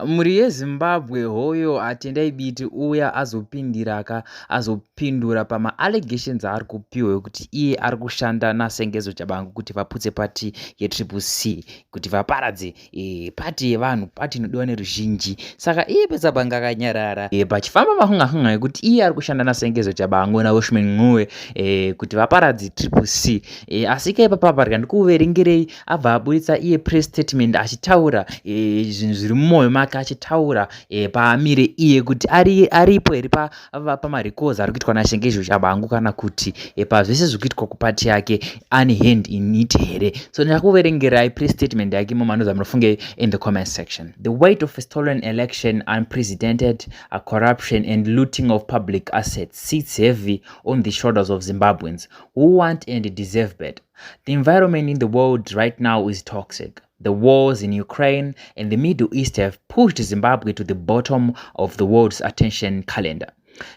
Mhuri yeZimbabwe hoyo Tendai Biti uya azopindura pama-allegations aari kupiwa kuti iye ari kushanda naSengezo Tshabangu kuti vaputse pati yeCCC kuti vaparadze pati yevanhu, pati inodiwa neruzhinji. Saka iye Tshabangu akanyarara pachifamba mahunga yekuti iye ari kushanda naSengezo Tshabangu naWashman kuti vaparadze CCC. Asi ipapo ndikuverengerei abva aburitsa iye press statement achitaura zvinhu zviri mumwoyo make, achitaura paamire iye kuti aripo here pamarecords ari kuitwa naSengezo Tshabangu kana kuti pazvese zviri kuitwa kupati yake ane hand in it here. So ndakuverengerai press statement yake mumanodza munofunge in the comment section. The weight of a stolen election, unprecedented corruption and looting of public assets sits heavy on the shoulders of Zimbabweans who want and deserve better. The environment in the world right now is toxic. The wars in Ukraine and the Middle East have pushed Zimbabwe to the bottom of the world's attention calendar.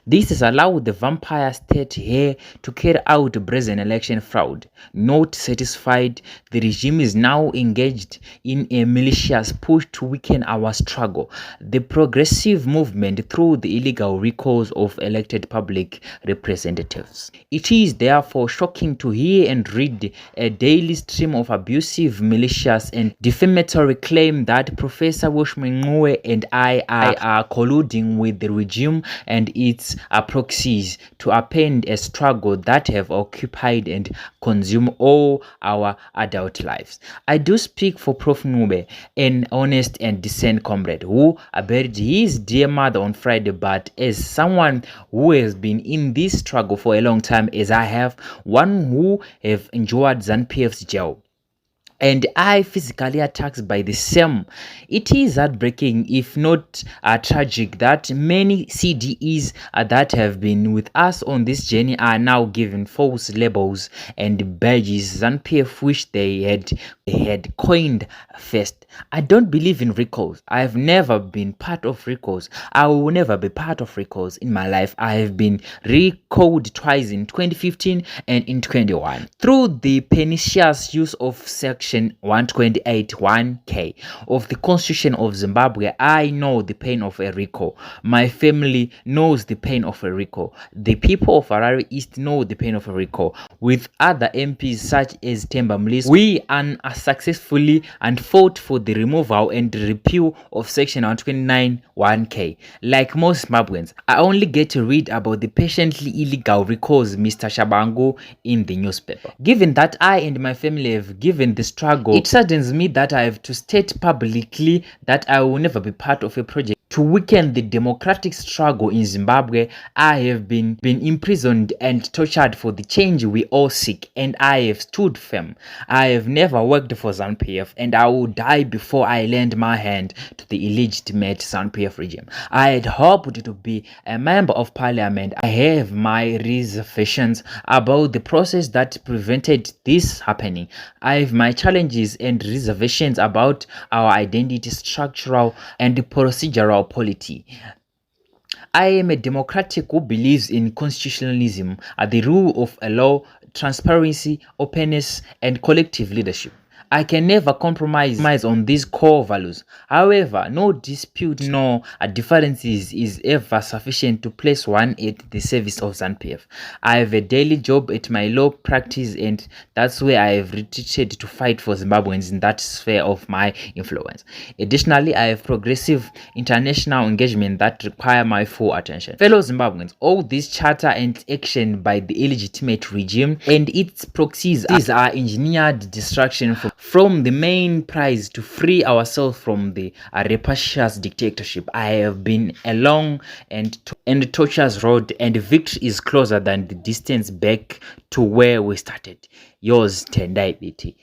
This has allowed the vampire state here to carry out brazen election fraud. Not satisfied, the regime is now engaged in a malicious push to weaken our struggle, the progressive movement through the illegal recalls of elected public representatives. It is therefore shocking to hear and read a daily stream of abusive, malicious and defamatory claim that Professor Washman and I are colluding with the regime and its proxies to upend a struggle that have occupied and consumed all our adult lives. I do speak for Prof. Ncube, an honest and decent comrade who buried his dear mother on Friday, but as someone who has been in this struggle for a long time, as I have, one who have endured ZANU-PF's jail, and I physically attacked by the same. It is heartbreaking, if not tragic, that many CDEs that have been with us on this journey are now given false labels and badges ZANU-PF wish they had coined first. I don't believe in recalls. I have never been part of recalls. I will never be part of recalls in my life. I have been recalled twice in 2015 and in 2021 through the pernicious use of Section 128(1)(k) of the Constitution of Zimbabwe. I know the pain of a recall. My family knows the pain of a recall. The people of Harare East know the pain of a recall. With other MPs such as Themba Mlisi, we unsuccessfully and fought for the removal and repeal of Section 129(1)(k). Like most Zimbabweans, I only get to read about the patiently illegal recalls Mr. Tshabangu in the newspaper. Given that I and my family have given the struggle, it saddens me that I have to state publicly that I will never be part of a project to weaken the democratic struggle in Zimbabwe. I have been imprisoned and tortured for the change we all seek, and I have stood firm. I have never worked for ZANU-PF, and I will die before I lend my hand to the illegitimate ZANU-PF regime. I had hoped to be a member of parliament. I have my reservations about the process that prevented this happening. I have my challenges and reservations about our identity, structural and procedural polity. I am a democratic who believes in constitutionalism, the rule of law, transparency, openness, and collective leadership. I can never compromise on these core values. However, no dispute nor differences is ever sufficient to place one at the service of ZANU-PF. I have a daily job at my law practice, and that's where I have retreated to fight for Zimbabweans in that sphere of my influence. Additionally, I have progressive international engagement that require my full attention. Fellow Zimbabweans, all this chatter and action by the illegitimate regime and its proxies are engineered distraction from the main prize to free ourselves from the rapacious dictatorship. I have been a long and tortuous road, and victory is closer than the distance back to where we started. Yours, Tendai Biti.